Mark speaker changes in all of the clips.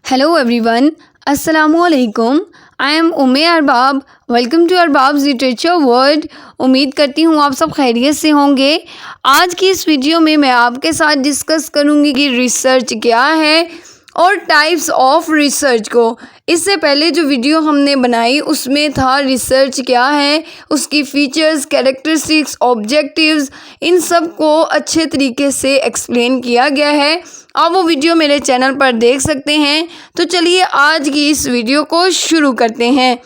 Speaker 1: Hello everyone, Assalamu alaikum. I am Ume Arbab. Welcome to Arbab's literature world. उम्मीद करती हूँ आप सब खैरियत से होंगे. आज की इस वीडियो में मैं आपके साथ डिस्कस करूँगी कि रिसर्च क्या है और टाइप्स ऑफ रिसर्च को. इससे पहले जो वीडियो हमने बनाई उसमें था रिसर्च क्या है, उसकी फ़ीचर्स, कैरेक्टरिस्टिक्स, ऑब्जेक्टिव्स, इन सब को अच्छे तरीके से एक्सप्लेन किया गया है. आप वो वीडियो मेरे चैनल पर देख सकते हैं. तो चलिए आज की इस वीडियो को शुरू करते हैं.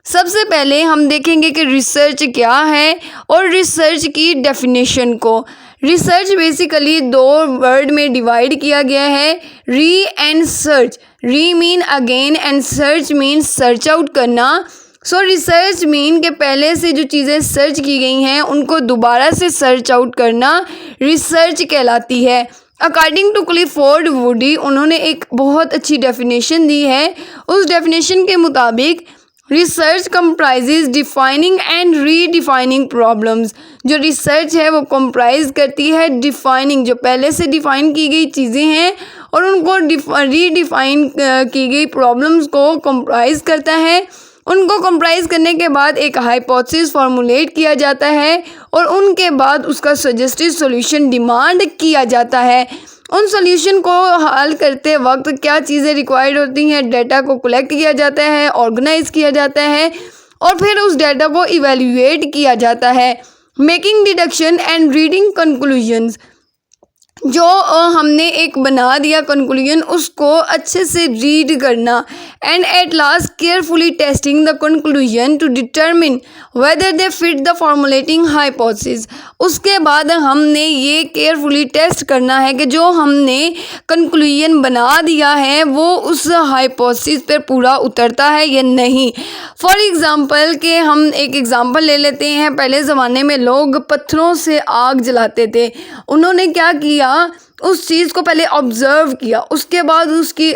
Speaker 1: सबसे पहले हम देखेंगे कि रिसर्च क्या है और रिसर्च की डेफिनेशन को. रिसर्च बेसिकली दो वर्ड में डिवाइड किया गया है, re and search. Re mean again and search mean search out करना. सो रिसर्च मीन के पहले से जो चीज़ें सर्च की गई हैं उनको दोबारा से सर्च आउट करना रिसर्च कहलाती है. अकॉर्डिंग टू क्लिफोर्ड वुडी उन्होंने एक बहुत अच्छी डेफिनेशन दी है. उस डेफिनेशन के मुताबिक research comprises defining and redefining problems. जो रिसर्च है वो कंप्राइज करती है डिफाइनिंग, जो पहले से डिफाइन की गई चीज़ें हैं और उनको रीडिफाइन की गई प्रॉब्लम्स को कंप्राइज करता है. उनको कंप्राइज करने के बाद एक हाइपोथेसिस फॉर्मुलेट किया जाता है और उनके बाद उसका सजेस्टेड सॉल्यूशन डिमांड किया जाता है. उन सॉल्यूशन को हल करते वक्त क्या चीज़ें रिक्वायर्ड होती हैं, डाटा को कलेक्ट किया जाता है, ऑर्गेनाइज किया जाता है और फिर उस डाटा को इवेल्युएट किया जाता है. Making deduction and reading conclusions. जो हमने एक बना दिया कंक्लूजन उसको अच्छे से रीड करना. And at last carefully testing the conclusion to determine whether they fit the formulating hypothesis. उसके बाद हमने ये केयरफुली टेस्ट करना है कि जो हमने कंक्लूजन बना दिया है वो उस हाइपोथेसिस पर पूरा उतरता है या नहीं. फॉर एग्ज़ाम्पल के हम एक एग्ज़ाम्पल ले लेते हैं. पहले ज़माने में लोग पत्थरों से आग जलाते थे. उन्होंने क्या किया, उस चीज़ को पहले ऑब्ज़र्व किया, उसके बाद उसकी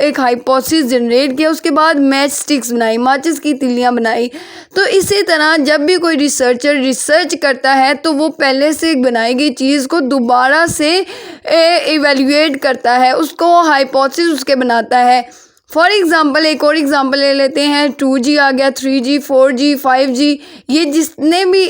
Speaker 1: एक हाइपोथेसिस जनरेट किया, उसके बाद मैच स्टिक्स बनाई, माचिस की तिल्लियाँ बनाई. तो इसी तरह जब भी कोई रिसर्चर रिसर्च करता है तो वो पहले से बनाई गई चीज़ को दोबारा से इवेल्युएट करता है, उसको हाइपोथेसिस उसके बनाता है. फॉर एग्ज़ाम्पल एक और एग्ज़ाम्पल ले लेते हैं. 2G आ गया, 3G, 4G, 5G, ये जितने भी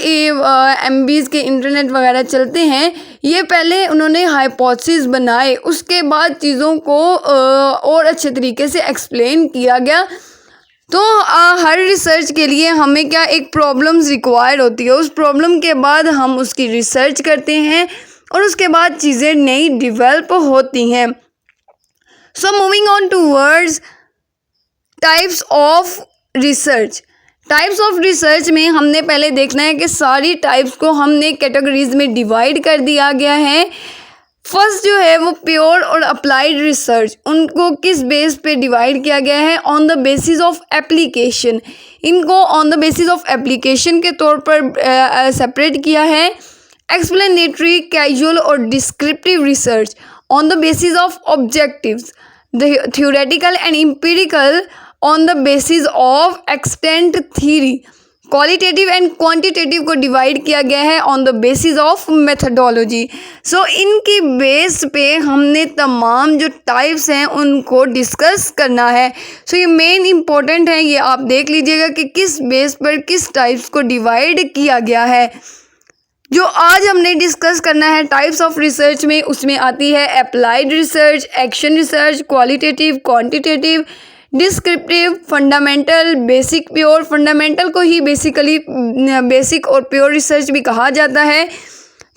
Speaker 1: MBs के इंटरनेट वगैरह चलते हैं ये पहले उन्होंने हाइपोथेसिस बनाए, उसके बाद चीज़ों को और अच्छे तरीके से एक्सप्लेन किया गया. तो हर रिसर्च के लिए हमें क्या एक प्रॉब्लम्स रिक्वायर होती है, उस प्रॉब्लम के बाद हम उसकी रिसर्च करते हैं और उसके बाद चीज़ें नई डिवेल्प होती हैं. So moving on towards types of research. Types of research में हमने पहले देखना है कि सारी टाइप्स को हमने कैटेगरीज में डिवाइड कर दिया गया है. फर्स्ट जो है वो प्योर और अप्लाइड रिसर्च. उनको किस बेस पे डिवाइड किया गया है, on the basis of application. इनको on the basis of application के तौर पर सेपरेट किया है. एक्सप्लेनेटरी, कैजुअल और descriptive research on the basis of objectives, the theoretical and empirical on the basis of extent theory. Qualitative and quantitative को divide किया गया है on the basis of methodology. So इनकी बेस पे हमने तमाम जो टाइप्स हैं उनको डिस्कस करना है. सो ये मेन इम्पोर्टेंट है, ये आप देख लीजिएगा कि किस बेस पर किस टाइप्स को डिवाइड किया गया है. जो आज हमने डिस्कस करना है टाइप्स ऑफ रिसर्च में, उसमें आती है applied research, action research, qualitative, quantitative, descriptive, fundamental, basic, pure. Fundamental को ही बेसिकली बेसिक और प्योर रिसर्च भी कहा जाता है.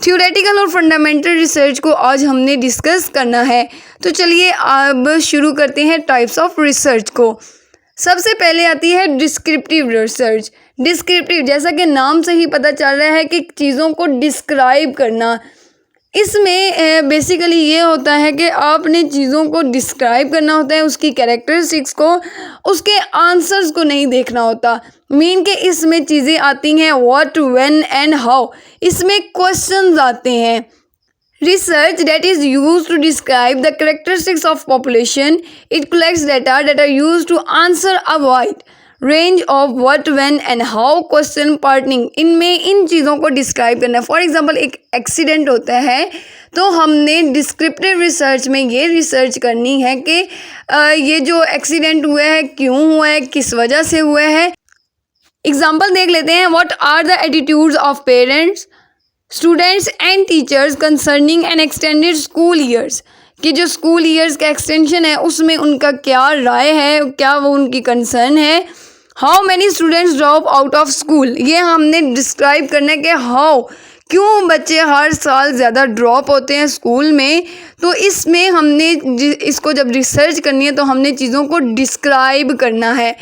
Speaker 1: थ्योरेटिकल और फंडामेंटल रिसर्च को आज हमने डिस्कस करना है. तो चलिए अब शुरू करते हैं टाइप्स ऑफ रिसर्च को. सबसे पहले आती है डिस्क्रिप्टिव रिसर्च. डिस्क्रिप्टिव जैसा कि नाम से ही पता चल रहा है कि चीज़ों को डिस्क्राइब करना. इसमें बेसिकली ये होता है कि आपने चीज़ों को डिस्क्राइब करना होता है, उसकी कैरेक्टरिस्टिक्स को, उसके आंसर्स को नहीं देखना होता. मीन के इसमें चीज़ें आती हैं व्हाट, व्हेन एंड हाउ. इसमें क्वेश्चंस आते हैं. Research that is used to describe the characteristics of population. It collects data that are used to answer a wide range of what, when and how, question pertaining, इनमें इन चीज़ों को describe करना है। For example एक accident होता है तो हमने डिस्क्रिप्टिव रिसर्च में ये रिसर्च करनी है कि ये जो एक्सीडेंट हुआ है क्यों हुआ है, किस वजह से हुआ है। एग्जाम्पल देख लेते हैं। What are the attitudes of parents, students and teachers concerning an extended school years, कि जो स्कूल ईयर्स का एक्सटेंशन है उसमें उनका क्या राय है, क्या वो उनकी कंसर्न है। How many students drop out of school, ये हमने डिस्क्राइब करना है कि हाउ, क्यों बच्चे हर साल ज़्यादा ड्रॉप होते हैं स्कूल में। तो इसमें हमने इसको जब रिसर्च करनी है तो हमने चीज़ों को डिस्क्राइब करना है।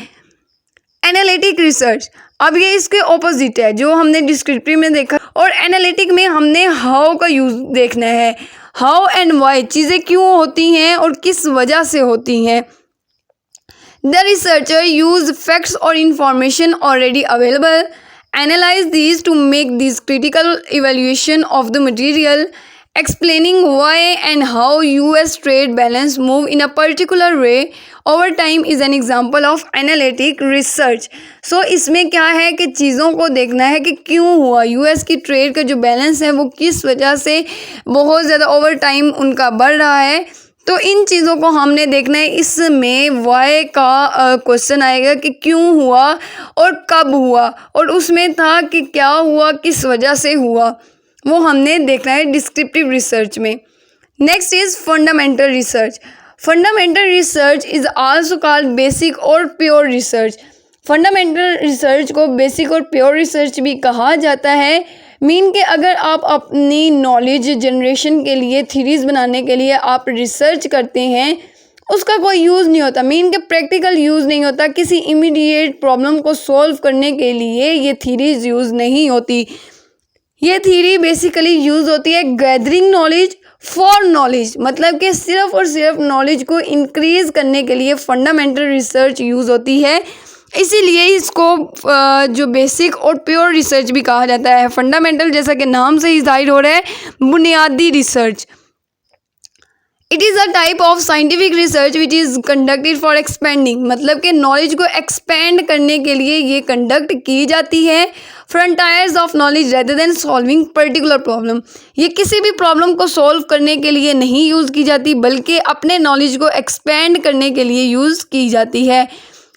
Speaker 1: एनालिटिक रिसर्च, अब ये इसके ऑपोजिट है जो हमने डिस्क्रिप्टिव में देखा, और एनालिटिक में हमने हाउ का यूज़ देखना है। हाउ एंड वाई, चीज़ें क्यों होती हैं और किस वजह से होती हैं। द रिसर्चर यूज फैक्ट्स और information already available, analyse these two make this critical evaluation of the material, explaining why and how US trade balance move in a particular way over time is an example of analytic research. So इसमें क्या है कि चीज़ों को देखना है कि क्यों हुआ, US की ट्रेड का जो बैलेंस है वो किस वजह से बहुत ज़्यादा ओवर टाइम उनका बढ़ रहा है। तो इन चीज़ों को हमने देखना है। इसमें वाई का क्वेश्चन आएगा कि क्यों हुआ और कब हुआ, और उसमें था कि क्या हुआ, किस वजह से हुआ, वो हमने देखना है डिस्क्रिप्टिव रिसर्च में। Next is fundamental research. Fundamental research is also called basic और प्योर रिसर्च। फंडामेंटल रिसर्च को बेसिक और प्योर रिसर्च भी कहा जाता है। मीन कि अगर आप अपनी नॉलेज जनरेशन के लिए, थीरीज बनाने के लिए आप रिसर्च करते हैं, उसका कोई यूज़ नहीं होता। मीन के प्रैक्टिकल यूज़ नहीं होता। किसी इमीडिएट प्रॉब्लम को सॉल्व करने के लिए ये थीरीज यूज़ नहीं होती। ये थ्योरी बेसिकली यूज़ होती है गैदरिंग नॉलेज फॉर नॉलेज, मतलब कि सिर्फ और सिर्फ नॉलेज को इंक्रीज़ करने के लिए फंडामेंटल रिसर्च यूज़ होती है। इसीलिए इसको जो बेसिक और प्योर रिसर्च भी कहा जाता है। फंडामेंटल जैसा कि नाम से ही जाहिर हो रहा है, बुनियादी research. It is a type of scientific research which is conducted for expanding, मतलब कि नॉलेज को एक्सपेंड करने के लिए ये कंडक्ट की जाती है। Frontiers of knowledge rather than solving particular problem, ये किसी भी प्रॉब्लम को सॉल्व करने के लिए नहीं यूज़ की जाती, बल्कि अपने नॉलेज को एक्सपेंड करने के लिए यूज़ की जाती है।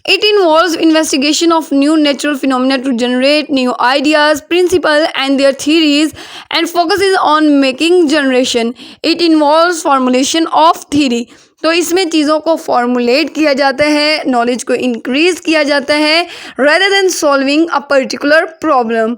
Speaker 1: It involves investigation of new natural phenomena to generate new ideas, principles and their theories and focuses on making generation. It involves formulation of theory. तो इसमें चीज़ों को फॉर्मुलेट किया जाता है, नॉलेज को इंक्रीज किया जाता है rather than solving a particular problem.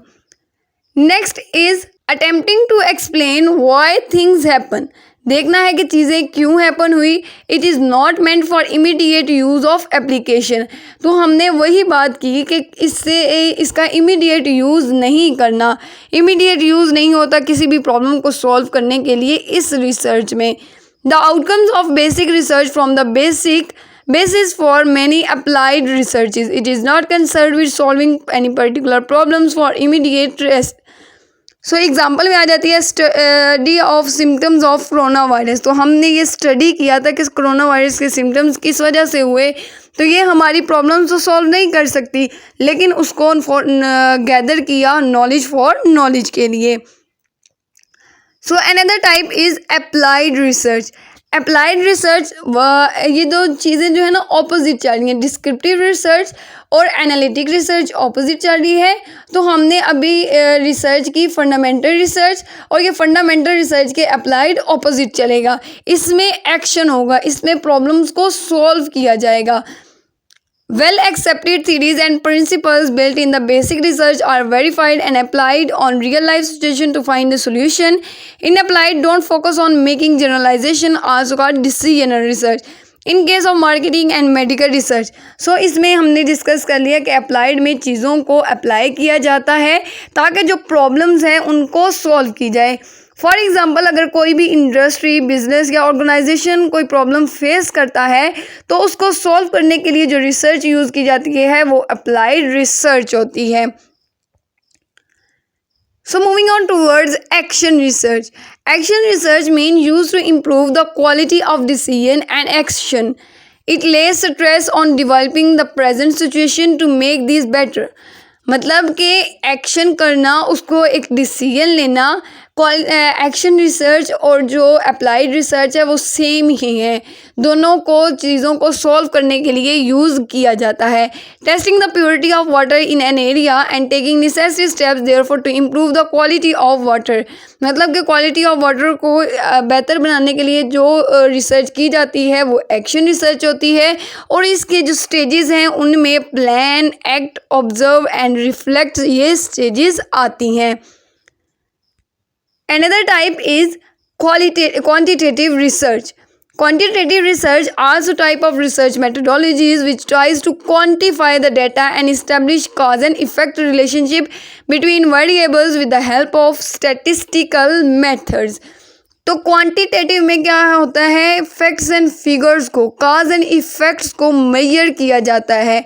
Speaker 1: Next is attempting to explain why things happen. देखना है कि चीज़ें क्यों हैपन हुई। It is not meant for immediate use of application, तो हमने वही बात की कि इससे इसका इमीडिएट यूज़ नहीं करना। इमीडिएट यूज़ नहीं होता किसी भी प्रॉब्लम को सॉल्व करने के लिए इस रिसर्च में। The outcomes of basic research from the basic basis for many applied researches. It is not concerned with solving any particular problems for immediate rest. So example में आ जाती है study of symptoms of corona virus. तो हमने ये study किया था कि कोरोना वायरस के सिम्टम्स किस वजह से हुए। तो ये हमारी प्रॉब्लम्स तो सॉल्व नहीं कर सकती, लेकिन उसको गैदर किया नॉलेज फॉर नॉलेज के लिए। So another type is applied research. Applied research, ये दो चीज़ें जो है ना ऑपोजिट चल रही हैं। डिस्क्रिप्टिव रिसर्च और एनालिटिक रिसर्च ऑपोजिट चल रही है। तो हमने अभी रिसर्च की फंडामेंटल रिसर्च, और ये फंडामेंटल रिसर्च के अप्लाइड ऑपोजिट चलेगा। इसमें एक्शन होगा, इसमें प्रॉब्लम्स को सॉल्व किया जाएगा। Well accepted theories and principles built in the basic research are verified and applied on real life situation to find the solution. In applied, don't focus on making generalization, also called decisional research. In case of marketing and medical research, so इसमें हमने discuss कर लिया कि applied में चीज़ों को apply किया जाता है ताकि जो प्रॉब्लम्स हैं उनको सॉल्व की जाए। फॉर एग्ज़ाम्पल, अगर कोई भी इंडस्ट्री, बिजनेस या ऑर्गेनाइजेशन कोई प्रॉब्लम फेस करता है तो उसको सॉल्व करने के लिए जो रिसर्च यूज़ की जाती है वो अप्लाइड रिसर्च होती है। So moving on towards action research. Action research means used to improve the quality of decision and action. It lays stress on developing the present situation to make this better. मतलब कि action करना, उसको एक decision लेना, action research और जो applied research है वो सेम ही है, दोनों को चीज़ों को सॉल्व करने के लिए यूज़ किया जाता है। Testing the purity of water in an area and taking necessary steps therefore to improve the quality of water. मतलब कि क्वालिटी ऑफ वाटर को बेहतर बनाने के लिए जो रिसर्च की जाती है वो एक्शन रिसर्च होती है, और इसके जो स्टेजेस हैं उनमें plan, act, observe and reflect, ये स्टेजेस आती हैं। Another type is quantitative research. Quantitative research also type of research methodologies which tries to quantify the data and establish cause and effect relationship between variables with the help of statistical methods. तो quantitative में क्या होता है, facts and figures को, cause and effects को measure किया जाता है।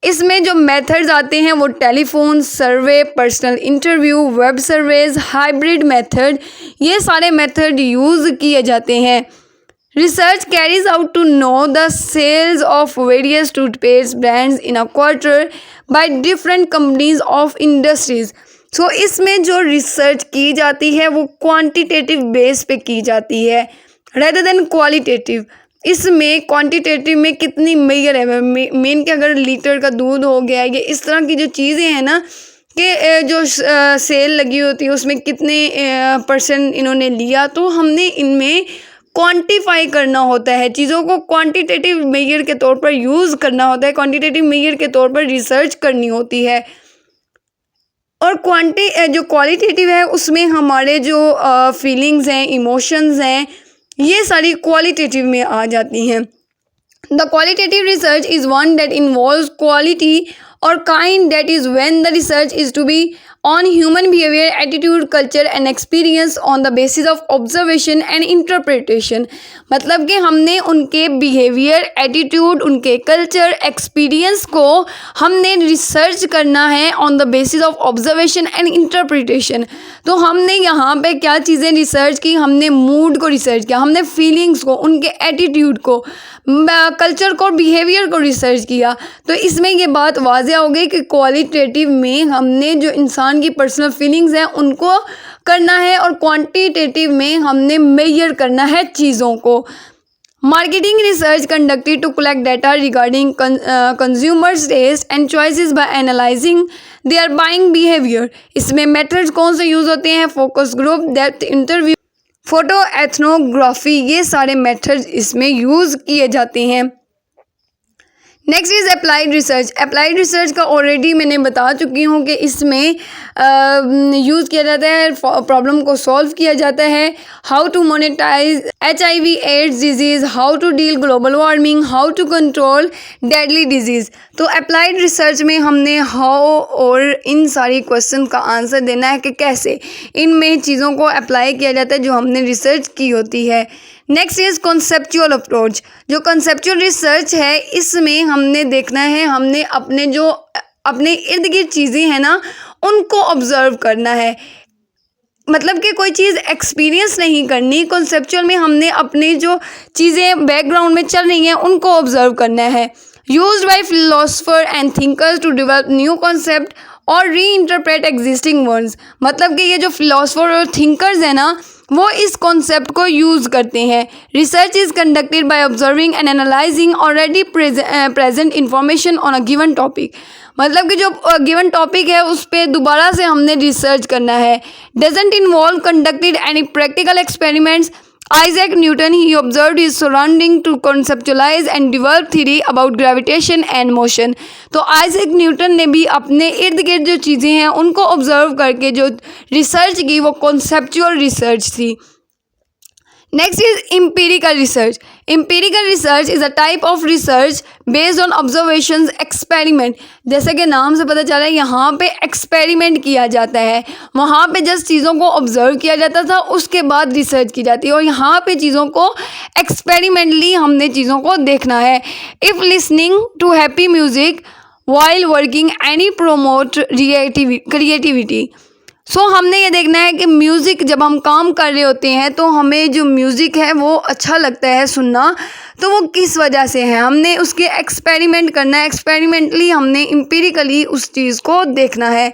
Speaker 1: इसमें जो मेथड्स आते हैं वो telephone survey, personal interview, web surveys, hybrid method, ये सारे मेथड यूज़ किए जाते हैं। Research carries out to know the sales of various toothpaste brands in a quarter by different companies of industries. So इसमें जो रिसर्च की जाती है वो क्वांटिटेटिव बेस पे की जाती है रेदर देन क्वालिटेटिव। इसमें क्वांटिटेटिव में कितनी मेजर है, मेन के अगर लीटर का दूध हो गया, ये इस तरह की जो चीज़ें हैं ना कि जो सेल लगी होती है उसमें कितने % इन्होंने लिया, तो हमने इनमें क्वांटिफाई करना होता है, चीज़ों को क्वांटिटेटिव मेजर के तौर पर यूज़ करना होता है, क्वांटिटेटिव मेजर के तौर पर रिसर्च करनी होती है। और जो क्वालिटेटिव है उसमें हमारे जो फीलिंग्स हैं, इमोशंस हैं, ये सारी क्वालिटेटिव में आ जाती हैं। The qualitative research is one that involves quality और kind, that is when the research is to be on human behavior, attitude, culture and experience on the basis of observation and interpretation। मतलब कि हमने उनके behaviour, attitude, उनके culture, experience को हमने research करना है on the basis of observation and interpretation. तो हमने यहाँ पे क्या चीज़ें रिसर्च की, हमने मूड को रिसर्च किया, हमने फीलिंग्स को, उनके एटीट्यूड को, कल्चर को, बिहेवियर को रिसर्च किया। तो इसमें ये बात वाज़ेह हो गई कि क्वालिटेटिव में हमने जो इंसान की पर्सनल फीलिंग्स हैं उनको करना है, और क्वांटिटेटिव में हमने मेजर करना है चीज़ों को। Marketing research conducted to collect data regarding consumers taste and choices by analysing their buying behaviour. इसमें मेथड्स कौन से यूज़ होते हैं, focus group, depth interview, photo ethnography, ये सारे मेथड्स इसमें यूज़ किए जाते हैं। Next is applied research. Applied research का ऑलरेडी मैंने बता चुकी हूँ कि इसमें यूज़ किया जाता है, प्रॉब्लम को सॉल्व किया जाता है। How to monetise HIV AIDS disease, how to deal global warming, how to control deadly disease. तो अप्लाइड रिसर्च में हमने हाउ और इन सारी क्वेश्चन का आंसर देना है कि कैसे इनमें चीज़ों को अप्लाई किया जाता है जो हमने रिसर्च की होती है। Next is conceptual approach. जो कॉन्सेप्चुअल रिसर्च है इसमें हमने देखना है, हमने अपने इर्द गिर्द चीज़ें हैं ना उनको ऑब्ज़र्व करना है। मतलब कि कोई चीज़ एक्सपीरियंस नहीं करनी, कॉन्सेप्चुअल में हमने अपनी जो चीज़ें बैकग्राउंड में चल रही हैं उनको ऑब्ज़र्व करना है। Used by philosopher and thinkers to develop new concept और री इंटरप्रेट एग्जिस्टिंग वर्ड्स। मतलब कि ये जो फिलोसोफर और थिंकर्स हैं ना वो इस कॉन्सेप्ट को यूज़ करते हैं। Research is conducted by observing and analysing already present information on a given topic. मतलब कि जो गिवन टॉपिक है उस पर दोबारा से हमने रिसर्च करना है। Doesn't involve conducted any practical experiments. Isaac Newton, he observed his surrounding to conceptualize and develop theory about gravitation and motion। तो आइजैक न्यूटन ने भी अपने इर्द गिर्द जो चीज़ें हैं उनको ऑब्जर्व करके जो रिसर्च की वो कॉन्सेप्चुअल रिसर्च थी। Next is empirical research. Empirical research is a type of research based on observations experiment. जैसे कि नाम से पता चला है यहाँ पे एक्सपेरिमेंट किया जाता है, वहाँ पे जस्ट चीज़ों को ऑब्जर्व किया जाता था उसके बाद रिसर्च की जाती है, और यहाँ पे चीज़ों को एक्सपेरिमेंटली हमने चीज़ों को देखना है। If listening to happy music while working any promote creativity. हमने ये देखना है कि म्यूज़िक जब हम काम कर रहे होते हैं तो हमें जो म्यूज़िक है वो अच्छा लगता है सुनना, तो वो किस वजह से है। हमने उसके एक्सपेरिमेंट करना है, एक्सपेरिमेंटली हमने एम्पिरिकली उस चीज़ को देखना है।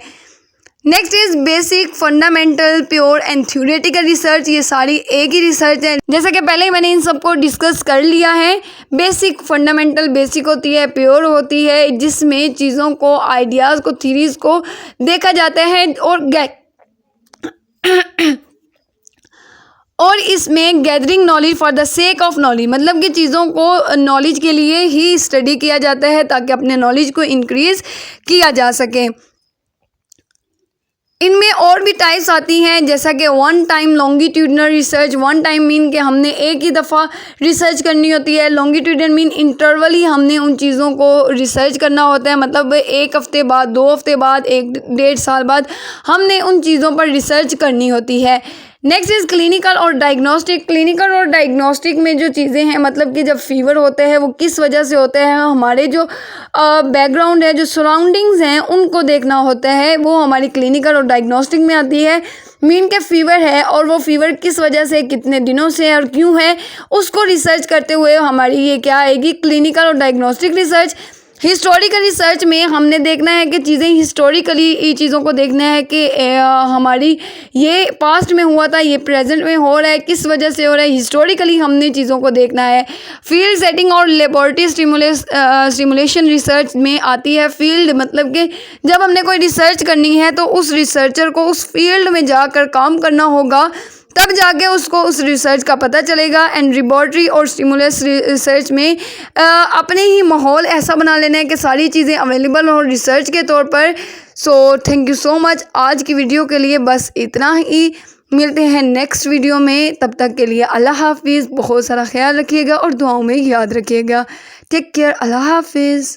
Speaker 1: Next is basic, fundamental, pure and theoretical research. ये सारी एक ही रिसर्च है, जैसा कि पहले ही मैंने इन सबको डिस्कस कर लिया है। बेसिक, फंडामेंटल बेसिक होती है, प्योर होती है जिसमें चीज़ों को, आइडियाज़ को, थीरीज़ को देखा जाता है और इसमें gathering knowledge for the sake of knowledge, मतलब कि चीज़ों को नॉलेज के लिए ही स्टडी किया जाता है ताकि अपने नॉलेज को इंक्रीज़ किया जा सके। इनमें और भी टाइप्स आती हैं, जैसा कि one time longitudinal research. One time mean कि हमने एक ही दफ़ा रिसर्च करनी होती है। लॉन्गिट्यूडनल मीन इंटरवली हमने उन चीज़ों को रिसर्च करना होता है, मतलब 1 हफ़्ते बाद, 2 हफ़्ते बाद, 1-1.5 साल बाद हमने उन चीज़ों पर रिसर्च करनी होती है। नेक्स्ट इज़ क्लिनिकल और डायग्नोस्टिक। क्लिनिकल और डायग्नोस्टिक में जो चीज़ें हैं, मतलब कि जब फीवर होते हैं वो किस वजह से होते हैं, हमारे जो बैकग्राउंड है, जो सराउंडिंग्स हैं, उनको देखना होता है, वो हमारी क्लिनिकल और डायग्नोस्टिक में आती है। मीन के फीवर है और वो फीवर किस वजह से, कितने दिनों से है और क्यों है, उसको रिसर्च करते हुए हमारी ये क्या आएगी, क्लिनिकल और डायग्नोस्टिक रिसर्च। हिस्टोरिकल रिसर्च में हमने देखना है कि चीज़ें हिस्टोरिकली चीज़ों को देखना है कि हमारी ये पास्ट में हुआ था, ये प्रेजेंट में हो रहा है, किस वजह से हो रहा है, हिस्टोरिकली हमने चीज़ों को देखना है। फील्ड सेटिंग और लेबोरेटरी स्टिमुलेशन रिसर्च में आती है। फील्ड मतलब कि जब हमने कोई रिसर्च करनी है तो उस रिसर्चर को उस फील्ड में जाकर काम करना होगा, तब जाके उसको उस रिसर्च का पता चलेगा। एंड लेबोरेटरी और स्टिमुलस रिसर्च में अपने ही माहौल ऐसा बना लेना है कि सारी चीज़ें अवेलेबल हो रिसर्च के तौर पर। So thank you so much. आज की वीडियो के लिए बस इतना ही। मिलते हैं नेक्स्ट वीडियो में, तब तक के लिए अल्लाह हाफिज़। बहुत सारा ख्याल रखिएगा और दुआओं में याद रखिएगा। टेक केयर, अल्लाह हाफिज़।